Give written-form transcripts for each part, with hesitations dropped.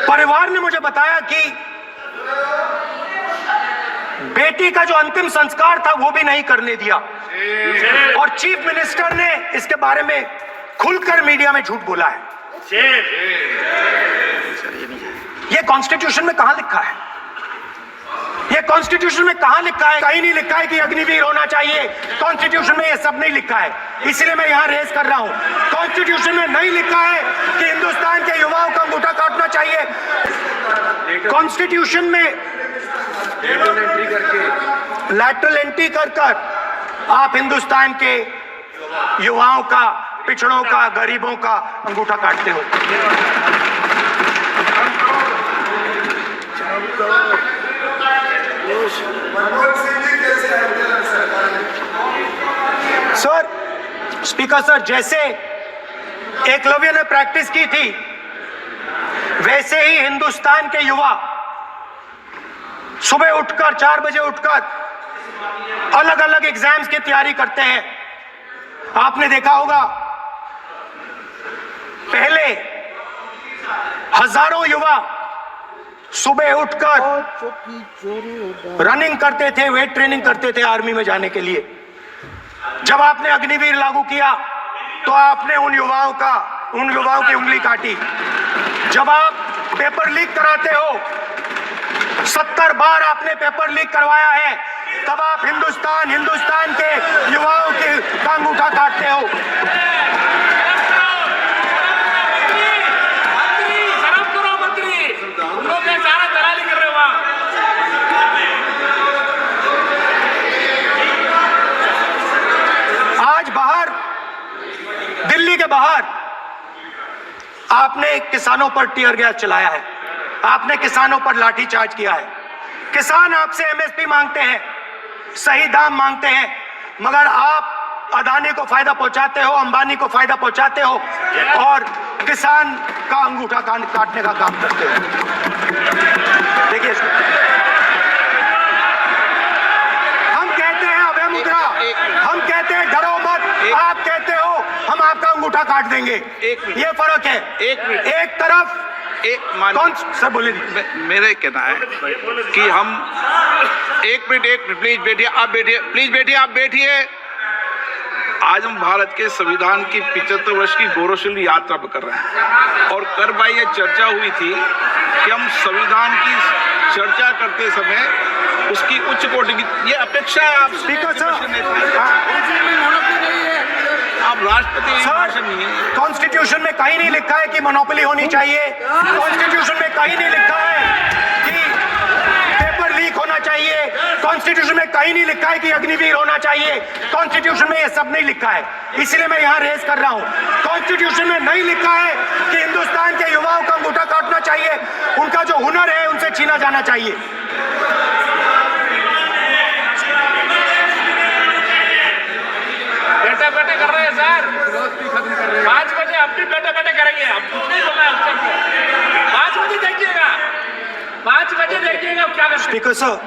परिवार ने मुझे बताया कि बेटी का जो अंतिम संस्कार था वो भी नहीं करने दिया, और चीफ मिनिस्टर ने इसके बारे में खुलकर मीडिया में झूठ बोला है। ये कॉन्स्टिट्यूशन में कहां लिखा है? ये कॉन्स्टिट्यूशन में कहां लिखा है? कहीं नहीं लिखा है कि अग्निवीर होना चाहिए। कॉन्स्टिट्यूशन में ये सब नहीं लिखा है, इसलिए मैं यहां रेज कर रहा हूं। कॉन्स्टिट्यूशन में नहीं लिखा है कि हिंदुस्तान के युवाओं का अंगूठा काटना चाहिए। कॉन्स्टिट्यूशन में लैटरल एंट्री कर आप हिंदुस्तान के युवाओं का, पिछड़ों का, गरीबों का अंगूठा काटते हो। सर, स्पीकर सर, जैसे एकलव्य ने प्रैक्टिस की थी वैसे ही हिंदुस्तान के युवा सुबह उठकर 4 बजे उठकर अलग अलग एग्जाम्स की तैयारी करते हैं। आपने देखा होगा पहले हजारों युवा सुबह उठकर रनिंग करते थे, वेट ट्रेनिंग करते थे आर्मी में जाने के लिए। जब आपने अग्निवीर लागू किया तो आपने उन युवाओं की उंगली काटी। जब आप पेपर लीक कराते हो, 70 बार आपने पेपर लीक करवाया है, तब आप हिंदुस्तान के युवाओं के अंगूठा काटते हो। आज बाहर, दिल्ली के बाहर आपने किसानों पर टीयर गैस चलाया है, आपने किसानों पर लाठीचार्ज किया है। किसान आपसे एमएसपी मांगते हैं, सही दाम मांगते हैं, मगर आप अदानी को फायदा पहुंचाते हो, अंबानी को फायदा पहुंचाते हो और किसान का अंगूठा काटने का काम करते हो। देखिए, हम कहते हैं अभय मुद्रा, हम कहते हैं डरो मत, आप कहते हो हम आपका अंगूठा काट देंगे। ये फर्क है। एक तरफ कौन सर बोले, मेरे कहना है कि हम एक मिनट प्लीज बैठिए, आप बैठिए, प्लीज बैठिए, आप बैठिए। आज हम भारत के संविधान की 75 वर्ष की गौरवशाली यात्रा कर रहे हैं और कर भाई ये चर्चा हुई थी कि हम संविधान की चर्चा करते समय उसकी उच्च कोटि की ये अपेक्षा है। आप राष्ट्रपति भाषण नहीं है। कॉन्स्टिट्यूशन में कहीं नहीं लिखा है कि मोनोपोली होनी चाहिए। कॉन्स्टिट्यूशन में कहीं नहीं लिखा है कि पेपर लीक होना चाहिए। कॉन्स्टिट्यूशन में कहीं नहीं लिखा है कि अग्निवीर होना चाहिए। कॉन्स्टिट्यूशन में ये सब नहीं लिखा है, इसलिए मैं यहाँ रेज कर रहा हूँ। कॉन्स्टिट्यूशन में नहीं लिखा है कि हिंदुस्तान के युवाओं का अंगूठा काटना चाहिए, उनका जो हुनर है उनसे छीना जाना चाहिए। बैठे कर रहे हैं सर, 5 बजे अब भी बैठे करेंगे। अब कुछ नहीं होगा, 5 बजे देखिएगा, 5 बजे देखिएगा क्या करते। स्पीकर सर,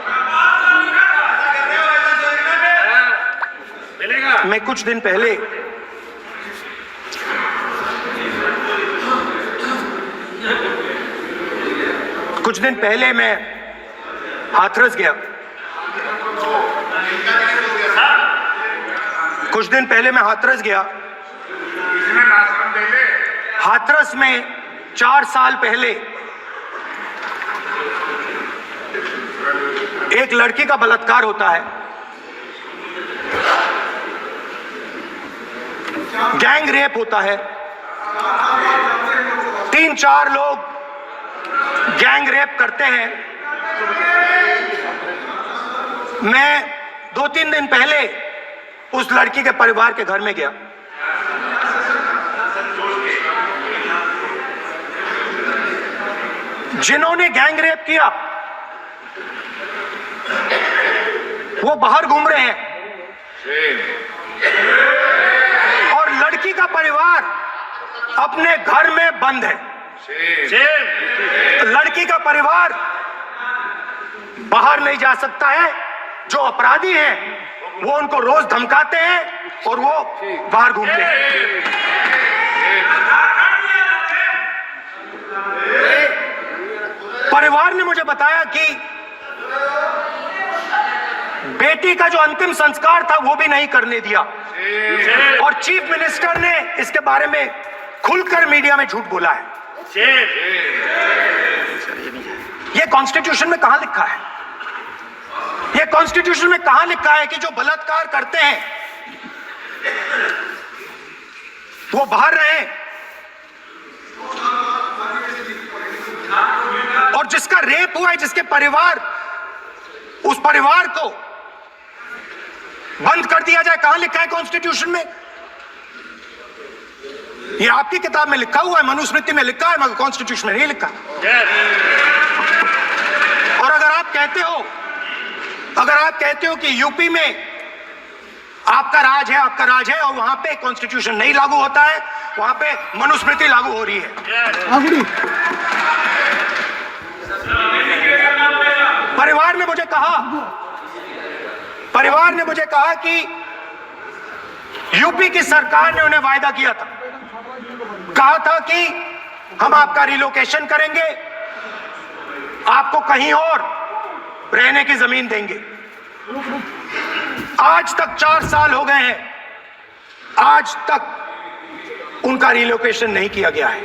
मिलेगा। मैं कुछ दिन पहले मैं हाथरस गया। कुछ दिन पहले मैं हाथरस गया। हाथरस में 4 साल पहले एक लड़की का बलात्कार होता है। गैंग रेप होता है। 3-4 लोग गैंग रेप करते हैं। मैं 2-3 दिन पहले उस लड़की के परिवार के घर में गया। जिन्होंने गैंग रेप किया वो बाहर घूम रहे हैं और लड़की का परिवार अपने घर में बंद है। लड़की का परिवार बाहर नहीं जा सकता है। जो अपराधी हैं वो उनको रोज धमकाते हैं और वो बाहर घूमते हैं। परिवार ने मुझे बताया कि बेटी का जो अंतिम संस्कार था वो भी नहीं करने दिया, और चीफ मिनिस्टर ने इसके बारे में खुलकर मीडिया में झूठ बोला है। ये कॉन्स्टिट्यूशन में कहां लिखा है? ये कॉन्स्टिट्यूशन में कहां लिखा है कि जो बलात्कार करते हैं वो बाहर रहे, और जिसका रेप हुआ है, जिसके परिवार, उस परिवार को बंद कर दिया जाए? कहां लिखा है कॉन्स्टिट्यूशन में? ये आपकी किताब में लिखा हुआ है, मनुस्मृति में लिखा है, मगर कॉन्स्टिट्यूशन में नहीं लिखा। और अगर आप कहते हो कि यूपी में आपका राज है, और वहां पे कॉन्स्टिट्यूशन नहीं लागू होता है, वहां पे मनुस्मृति लागू हो रही है। परिवार ने मुझे कहा कि यूपी की सरकार ने उन्हें वायदा किया था, कहा था कि हम आपका रिलोकेशन करेंगे, आपको कहीं और रहने की जमीन देंगे। आज तक 4 साल हो गए हैं, आज तक उनका रिलोकेशन नहीं किया गया है।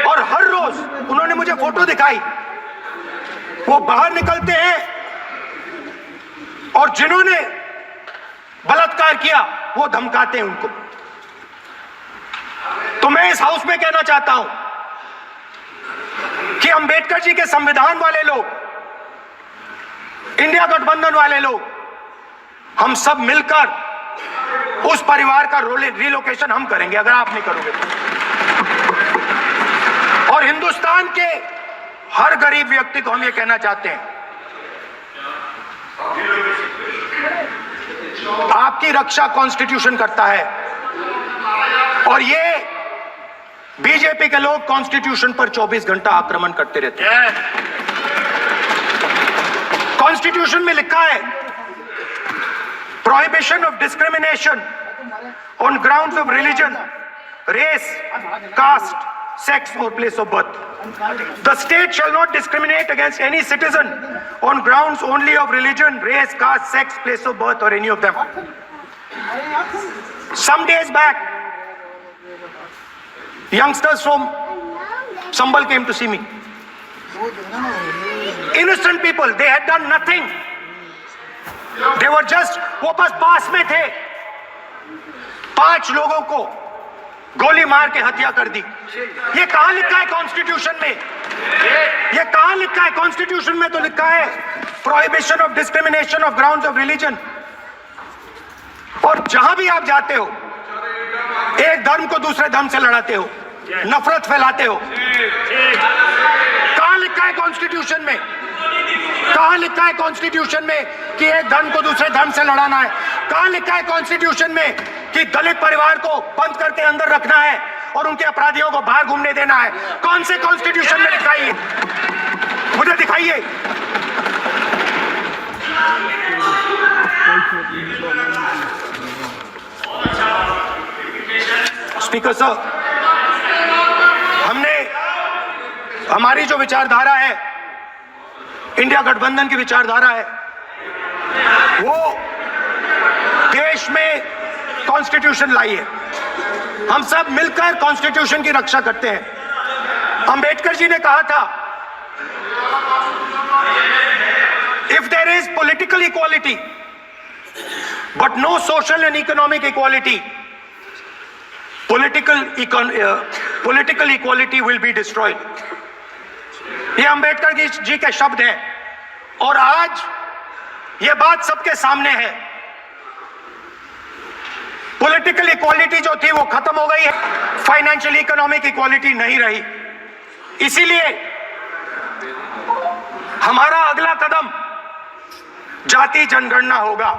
और हर रोज उन्होंने मुझे फोटो दिखाई, वो बाहर निकलते हैं और जिन्होंने बलात्कार किया वो धमकाते हैं उनको। तो मैं इस हाउस में कहना चाहता हूं कि अंबेडकर जी के संविधान वाले लोग, इंडिया गठबंधन वाले लोग, हम सब मिलकर उस परिवार का रिलोकेशन हम करेंगे, अगर आप नहीं करोगे तो। और हिंदुस्तान के हर गरीब व्यक्ति को हम ये कहना चाहते हैं, आपकी रक्षा कॉन्स्टिट्यूशन करता है, और ये बीजेपी के लोग कॉन्स्टिट्यूशन पर 24 घंटा आक्रमण करते रहते हैं। कॉन्स्टिट्यूशन में लिखा है, prohibition of discrimination on grounds of religion, race, caste, sex or place of birth. The state shall not discriminate against any citizen on grounds only of religion, race, caste, sex, place of birth or any of them. Some days back, youngsters from Sambal came to see me. Innocent people, they had done nothing. They were just, वो बस पास में थे, 5 लोगों को गोली मार के हत्या कर दी। ये कहां लिखा है कॉन्स्टिट्यूशन में? ये कहां लिखा है कॉन्स्टिट्यूशन में? तो लिखा है prohibition of discrimination of grounds of religion. और जहां भी आप जाते हो, एक धर्म को दूसरे धर्म से लड़ाते हो, नफरत फैलाते हो। कहां लिखा है कॉन्स्टिट्यूशन में? कहां लिखा है कॉन्स्टिट्यूशन में कि एक धर्म को दूसरे धर्म से लड़ाना है? कहां लिखा है कॉन्स्टिट्यूशन में कि दलित परिवार को बंद करके अंदर रखना है और उनके अपराधियों को बाहर घूमने देना है? कौन से कॉन्स्टिट्यूशन में लिखा है? मुझे दिखाइए। स्पीकर साहब, हमारी जो विचारधारा है, इंडिया गठबंधन की विचारधारा है, वो देश में कॉन्स्टिट्यूशन लाई है। हम सब मिलकर कॉन्स्टिट्यूशन की रक्षा करते हैं। अंबेडकर जी ने कहा था, if there is political equality but no social and economic equality, political equality will be destroyed. ये अंबेडकर जी के शब्द हैं, और आज ये बात सबके सामने है। पॉलिटिकल इक्वालिटी जो थी वो खत्म हो गई है, फाइनेंशियल इकोनॉमिक इक्वालिटी नहीं रही। इसीलिए हमारा अगला कदम जाति जनगणना होगा।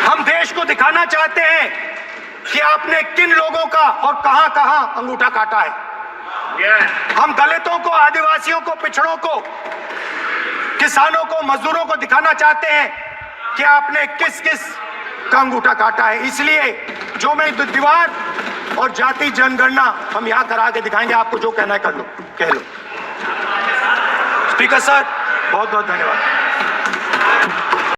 हम देश को दिखाना चाहते हैं कि आपने किन लोगों का और कहां कहां अंगूठा काटा है। हम दलितों को, आदिवासियों को, पिछड़ों को, किसानों को, मजदूरों को दिखाना चाहते हैं कि आपने किस किस का अंगूठा काटा है। इसलिए जो मैं दीवार और जाति जनगणना हम यहां करा के दिखाएंगे। आपको जो कहना है कर लो, कह लो। स्पीकर सर, बहुत बहुत धन्यवाद।